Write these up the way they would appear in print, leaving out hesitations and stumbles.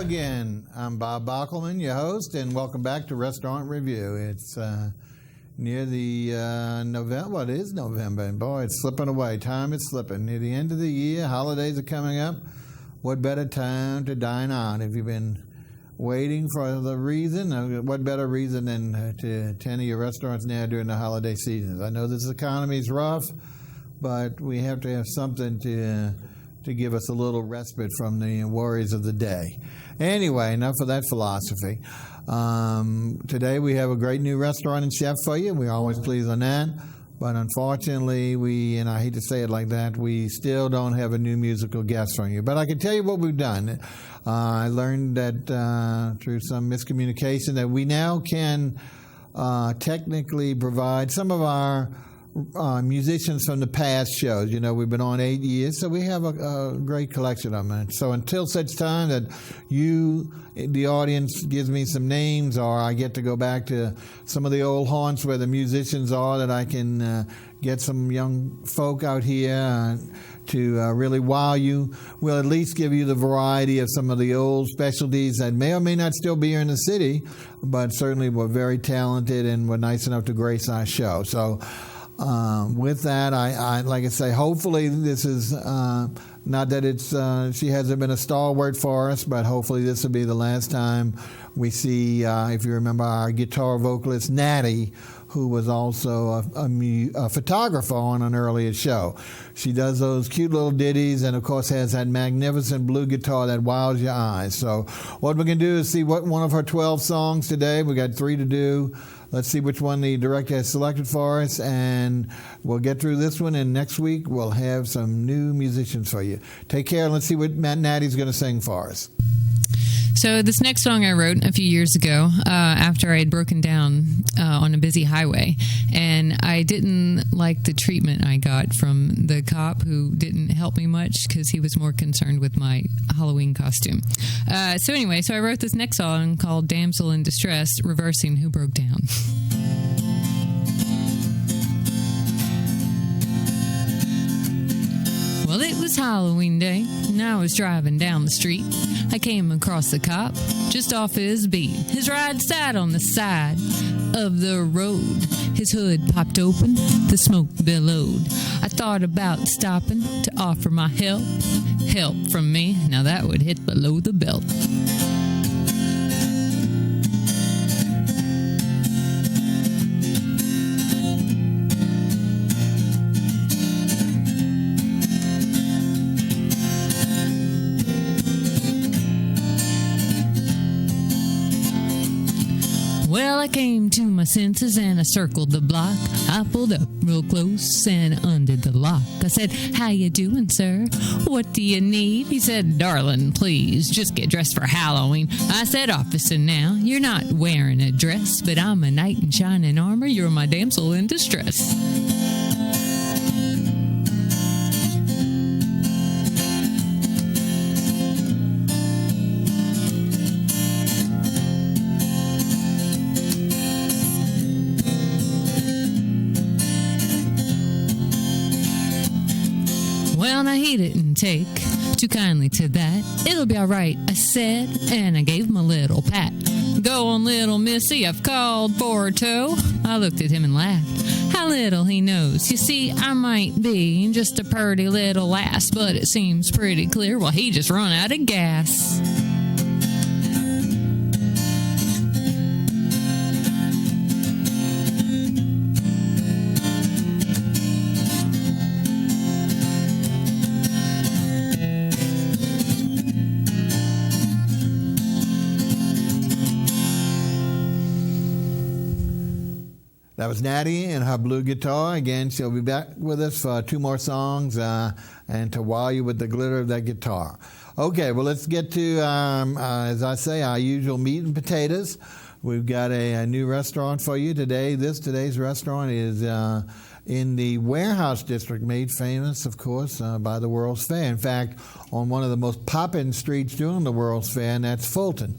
again. I'm Bob Bockelman, your host, and welcome back to Restaurant Review. It's near the November. Well, it is November, and boy, it's slipping away. Time is slipping. Near the end of the year, holidays are coming up. What better time to dine out? If you've been waiting for the reason, what better reason than to attend your restaurants now during the holiday seasons? I know this economy is rough, but we have to have something to give us a little respite from the worries of the day. Anyway, enough of that philosophy. Today we have a great new restaurant and chef for you. We're always pleased on that. But unfortunately, and I hate to say it like that, we still don't have a new musical guest from you. But I can tell you what we've done. I learned that through some miscommunication that we now can technically provide some of our musicians from the past shows. You know, we've been on 8 years, so we have a great collection of them. So until such time that you, the audience, gives me some names, or I get to go back to some of the old haunts where the musicians are, that I can get some young folk out here to really wow you, we'll at least give you the variety of some of the old specialties that may or may not still be here in the city, but certainly were very talented and were nice enough to grace our show. So with that, I like I say, hopefully this is not that it's she hasn't been a stalwart for us, but hopefully this will be the last time we see, if you remember, our guitar vocalist Nattie, who was also a photographer on an earlier show. She does those cute little ditties and, of course, has that magnificent blue guitar that wows your eyes. So what we're going to do is see what one of her 12 songs today. We got 3 to do. Let's see which one the director has selected for us, and we'll get through this one, and next week we'll have some new musicians for you. Take care, and let's see what Nattie's going to sing for us. So this next song I wrote a few years ago after I had broken down on a busy highway, and I didn't like the treatment I got from the cop, who didn't help me much because he was more concerned with my Halloween costume. So I wrote this next song called Damsel in Distress, reversing Who Broke Down. Well, it was Halloween day, and I was driving down the street. I came across the cop just off his beat. His ride sat on the side of the road. His hood popped open, the smoke billowed. I thought about stopping to offer my help. Help from me, now that would hit below the belt. Well, I came to my senses and I circled the block. I pulled up real close and undid the lock. I said, "How you doing, sir? What do you need?" He said, "Darling, please, just get dressed for Halloween." I said, "Officer, now, you're not wearing a dress, but I'm a knight in shining armor. You're my damsel in distress." Well, now he didn't take too kindly to that. "It'll be all right," I said, and I gave him a little pat. "Go on, little missy, I've called for a tow." I looked at him and laughed. How little he knows. You see, I might be just a purty little lass, but it seems pretty clear, well, he just run out of gas. That was Nattie and her blue guitar. Again, she'll be back with us for 2 more songs and to wow you with the glitter of that guitar. Okay, well, let's get to, as I say, our usual meat and potatoes. We've got a new restaurant for you today. Today's restaurant is in the Warehouse District, made famous, of course, by the World's Fair. In fact, on one of the most poppin' streets during the World's Fair, and that's Fulton.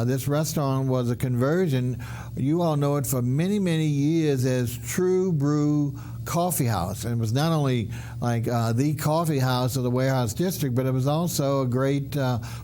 This restaurant was a conversion. You all know it for many, many years as True Brew Coffee House. And it was not only like the coffee house of the Warehouse District, but it was also a great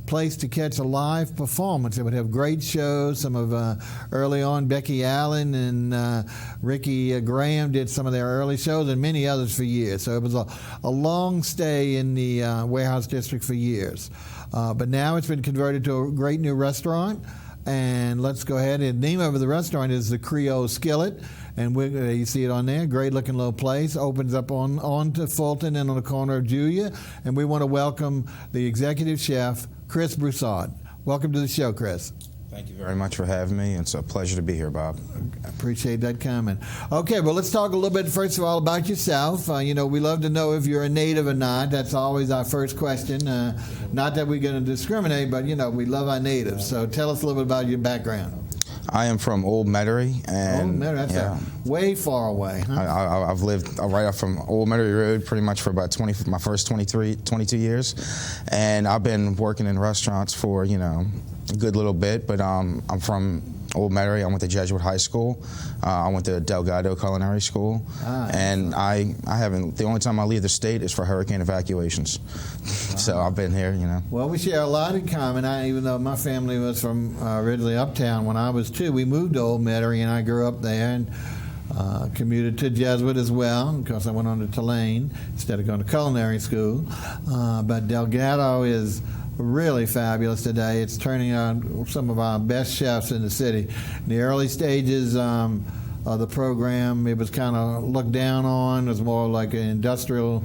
place to catch a live performance. It would have great shows. Some of early on, Becky Allen and Ricky Graham did some of their early shows, and many others for years. So it was a long stay in the Warehouse District for years. But now it's been converted to a great new restaurant. And let's go ahead. The name of the restaurant is the Creole Skillet. And you see it on there. Great looking little place. Opens up onto Fulton and on the corner of Julia. And we want to welcome the executive chef, Chris Broussard. Welcome to the show, Chris. Thank you very much for having me. It's a pleasure to be here, Bob. I appreciate that comment. Okay, well, let's talk a little bit, first of all, about yourself. We love to know if you're a native or not. That's always our first question. Not that we're going to discriminate, but, we love our natives. So tell us a little bit about your background. I am from Old Metairie. And, Old Metairie, that's way far away. Huh? I've lived right up from Old Metairie Road pretty much for about my first 22 years. And I've been working in restaurants for, a good little bit, but I'm from Old Metairie. I went to Jesuit High School. I went to Delgado Culinary School. And I haven't, the only time I leave the state is for hurricane evacuations. So I've been here, Well, we share a lot in common. Even though my family was from originally uptown, when I was 2, we moved to Old Metairie, and I grew up there and commuted to Jesuit as well, because I went on to Tulane instead of going to culinary school. But Delgado is really fabulous today. It's turning out some of our best chefs in the city. In the early stages of the program, it was kind of looked down on. It was more like an industrial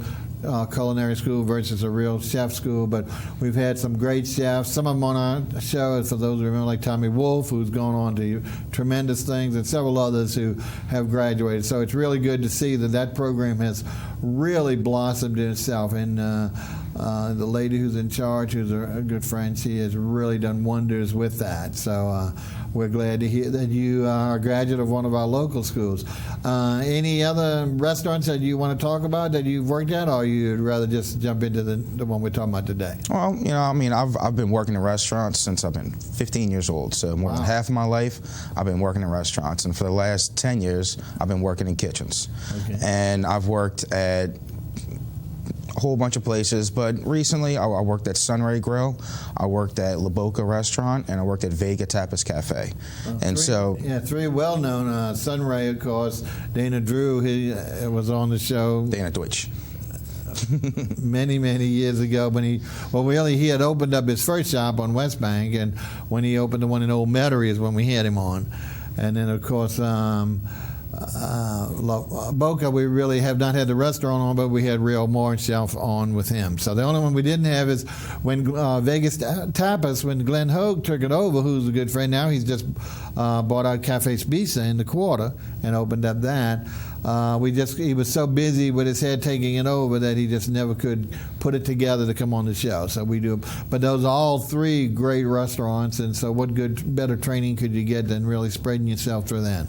culinary school versus a real chef school, but we've had some great chefs. Some of them on our show, for those who remember, like Tommy Wolfe, who's gone on to tremendous things, and several others who have graduated. So it's really good to see that program has really blossomed in itself. And the lady who's in charge, who's a good friend, she has really done wonders with that. So we're glad to hear that you are a graduate of one of our local schools. Any other restaurants that you want to talk about that you've worked at, or you'd rather just jump into the one we're talking about today? Well, I've been working in restaurants since I've been 15 years old. So more than half of my life, I've been working in restaurants. And for the last 10 years, I've been working in kitchens. Okay. And I've worked at a whole bunch of places, but recently I worked at Sunray Grill, I worked at La Boca Restaurant, and I worked at Vega Tapas Cafe. Three well-known. Sunray, of course, Dana Drew, he was on the show. Dana Deutsch. many years ago when he had opened up his first shop on West Bank, and when he opened the one in Old Metairie is when we had him on. And then, of course, Boca, we really have not had the restaurant on, but we had Real Moore Shelf on with him. So the only one we didn't have is when Vegas Tapas, when Glenn Hogue took it over, who's a good friend now. He's just bought out Cafe Spisa in the quarter and opened up that. He was so busy with his head taking it over that he just never could put it together to come on the show. So we do, but those are all 3 great restaurants, and so what better training could you get than really spreading yourself through that?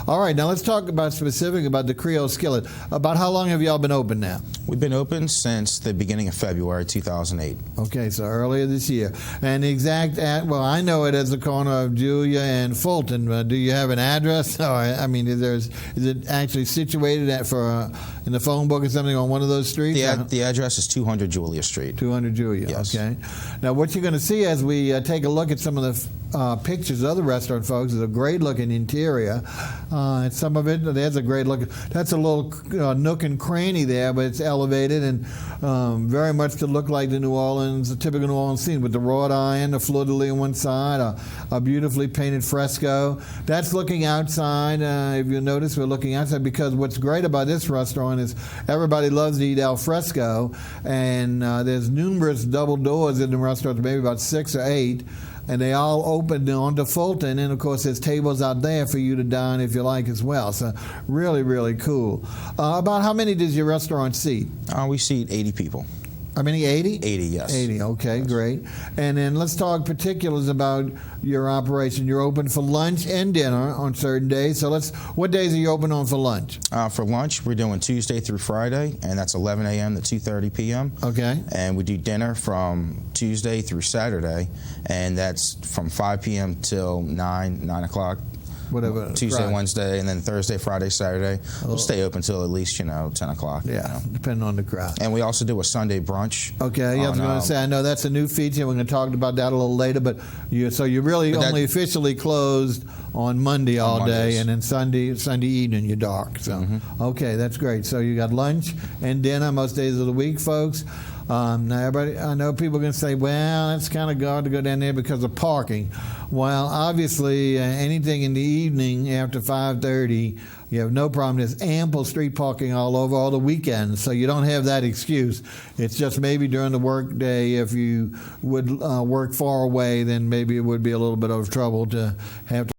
All right, now let's talk about the Creole Skillet. About how long have y'all been open now? We've been open since the beginning of February 2008. Okay, so earlier this year. And the exact, I know it as the corner of Julia and Fulton. Do you have an address? Is it actually situated in the phone book or something on one of those streets? The address is 200 Julia Street. 200 Julia, yes. Okay. Now, what you're going to see as we take a look at some of the pictures of the restaurant, folks, is a great-looking interior. And some of it, there's a great look. That's a little nook and cranny there, but it's elevated and very much to look like the typical New Orleans scene, with the wrought iron, the fleur-de-lis on one side, a beautifully painted fresco. That's looking outside. If you notice, we're looking outside because what's great about this restaurant is everybody loves to eat al fresco, and there's numerous double doors in the restaurant, maybe about 6 or 8. And they all open onto Fulton, and of course there's tables out there for you to dine if you like as well. So really, really cool. About how many does your restaurant seat? We seat 80 people. How many, 80? 80, yes. 80, okay, Yes. great. And then let's talk particulars about your operation. You're open for lunch and dinner on certain days. So what days are you open on for lunch? For lunch, we're doing Tuesday through Friday, and that's 11 a.m. to 2:30 p.m. Okay. And we do dinner from Tuesday through Saturday, and that's from 5 p.m. till 9 o'clock. Whatever. Tuesday, Friday. Wednesday, and then Thursday, Friday, Saturday. We'll stay open till at least 10 o'clock. Yeah, depending on the crowd. And we also do a Sunday brunch. Okay, I was going to say, I know that's a new feature. We're going to talk about that a little later. But you're really only officially closed on Monday all day, and then Sunday evening you're dark. So okay, that's great. So you got lunch and dinner most days of the week, folks. Now, everybody, I know people are going to say, well, it's kind of hard to go down there because of parking. Well, obviously, anything in the evening after 5:30, you have no problem. There's ample street parking all over all the weekends, so you don't have that excuse. It's just maybe during the work day, if you would work far away, then maybe it would be a little bit of trouble to have to